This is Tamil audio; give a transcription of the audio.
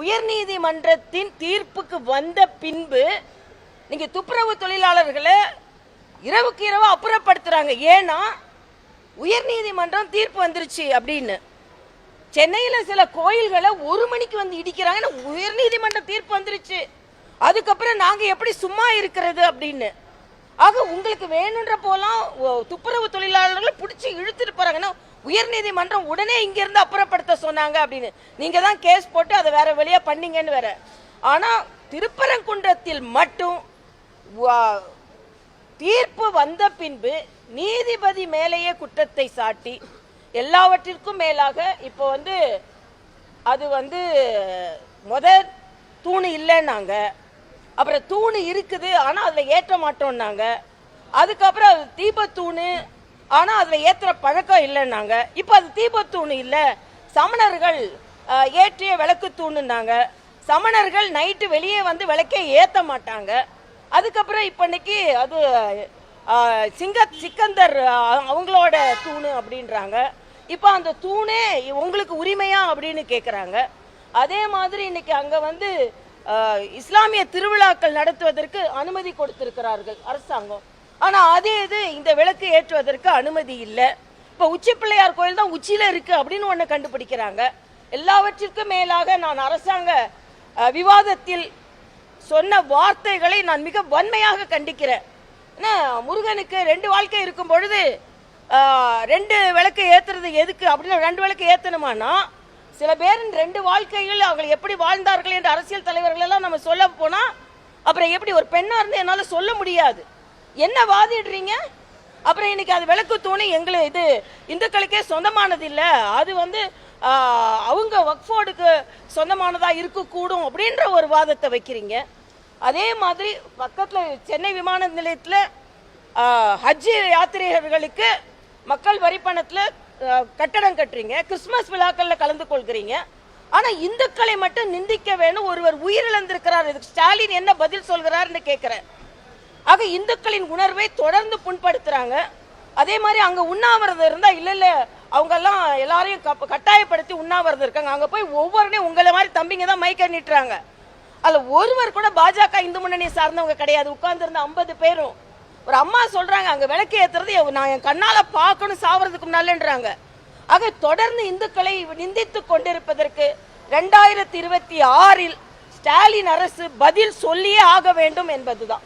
உயர்நீதிமன்றத்தின் தீர்ப்புக்கு வந்த பின்பு நீங்க துப்புரவு தொழிலாளர்களை இரவுக்கு இரவு அப்புறப்படுத்துறாங்க. ஏன்னா உயர்நீதிமன்றம் தீர்ப்பு வந்துருச்சு அப்படின்னு. சென்னையில சில கோயில்களை 1 மணிக்கு வந்து இடிக்கிறாங்க. உயர்நீதிமன்றம் தீர்ப்பு வந்துருச்சு, அதுக்கப்புறம் நாங்க எப்படி சும்மா இருக்கிறது அப்படின்னு. ஆக உங்களுக்கு வேணுன்ற போலாம் துப்புரவு தொழிலாளர்களை பிடிச்சி இழுத்துட்டு போறாங்கன்னா உயர்நீதிமன்றம் உடனே இங்க இருந்து அப்புறப்படுத்த சொன்னாங்க அப்படின்னு நீங்க தான் கேஸ் போட்டு அதை வேற வழியா பண்ணீங்கன்னு வேற. ஆனா திருப்பரங்குன்றத்தில் மட்டும் தீர்ப்பு வந்த பின்பு நீதிபதி மேலேயே குற்றத்தை சாட்டி எல்லாவற்றிற்கும் மேலாக இப்போ அது தூணு இல்லைன்னாங்க, அப்புறம் தூணு இருக்குது ஆனா அதுல ஏற்ற மாட்டோம்னாங்க, அதுக்கப்புறம் அது தீபத்தூணு ஆனா அதுல ஏத்துற பழக்கம் இல்லைன்னாங்க, இப்ப அது தீபத்தூணு இல்ல சமணர்கள் ஏற்றிய விளக்கு தூணுன்னாங்க. சமணர்கள் நைட்டு வெளியே வந்து விளக்கே ஏத்த மாட்டாங்க. அதுக்கப்புறம் இப்ப இன்னைக்கு அது சிக்கந்தர் அவங்களோட தூணு அப்படின்றாங்க. இப்ப அந்த தூணே உங்களுக்கு உரிமையா அப்படின்னு கேக்குறாங்க. அதே மாதிரி இன்னைக்கு அங்க இஸ்லாமிய திருவிழாக்கள் நடத்துவதற்கு அனுமதி கொடுத்திருக்கிறார்கள் அரசாங்கம். ஆனா அதே இது இந்த விளக்கு ஏற்றுவதற்கு அனுமதி இல்லை. இப்ப உச்சி பிள்ளையார் கோயில் தான் உச்சியில இருக்கு அப்படின்னு ஒண்ணு கண்டுபிடிக்கிறாங்க. எல்லாவற்றிற்கும் மேலாக நான் அரசாங்க விவாதத்தில் சொன்ன வார்த்தைகளை நான் மிக வன்மையாக கண்டிக்கிறேன். முருகனுக்கு 2 வாழ்க்கை இருக்கும் பொழுது 2 விளக்கு ஏத்துறது எதுக்கு அப்படின்னு 2 விளக்கு ஏத்தணுமானா சில பேர் 2 வாழ்க்கைகள் அவங்க எப்படி வாழ்ந்தார்கள் என்ற அரசியல் தலைவர்கள் எல்லாம் நம்ம சொல்ல போனா அப்புறம் எப்படி ஒரு பெண்ணா இருந்து என்னால சொல்ல முடியாது. என்ன வாதிடுறீங்க? அப்புறம் இன்னைக்கு அது விளக்கு தூணி எங்களுக்கு இது இந்துக்களுக்கே சொந்தமானது இல்லை, அது அவங்க வக்ஃபோர்டுக்கு சொந்தமானதா இருக்கக்கூடும் அப்படின்ற ஒரு வாதத்தை வைக்கிறீங்க. அதே மாதிரி பக்கத்துல சென்னை விமான நிலையத்தில் ஹஜ் யாத்திரிகர்களுக்கு மக்கள் வரி பணத்துல கட்டடம் கட்டுறீங்க, கிறிஸ்துமஸ் விழாக்கள்ல கலந்து கொள்கிறீங்க. ஆனா இந்துக்களை மட்டும் நிந்திக்க வேணும். ஒருவர் உயிரிழந்திருக்கிறார், இதுக்கு ஸ்டாலின் என்ன பதில் சொல்கிறார்னு கேட்கிறேன். ஆக இந்துக்களின் உணர்வை தொடர்ந்து புண்படுத்துறாங்க. அதே மாதிரி அங்க உண்ணாவிரதம் இருந்தா இல்ல அவங்க எல்லாம் எல்லாரையும் கட்டாயப்படுத்தி உண்ணாவிரதம் இருக்காங்க. அங்க போய் ஒவ்வொருனையும் உங்களை மாதிரி தம்பிங்க தான் மைக்க நீட்டுறாங்க. அதுல ஒருவர் கூட பாஜக இந்து முன்னணியை சார்ந்தவங்க கிடையாது. உட்கார்ந்து இருந்த 50 பேரும் ஒரு அம்மா சொல்றாங்க அங்க விளக்கு ஏத்துறது நான் என் கண்ணால பார்க்கணும் சாவறதுக்கு முன்னாலன்றாங்க. ஆக தொடர்ந்து இந்துக்களை நிந்தித்து கொண்டிருப்பதற்கு 2026 ஸ்டாலின் அரசு பதில் சொல்லியே ஆக வேண்டும் என்பதுதான்.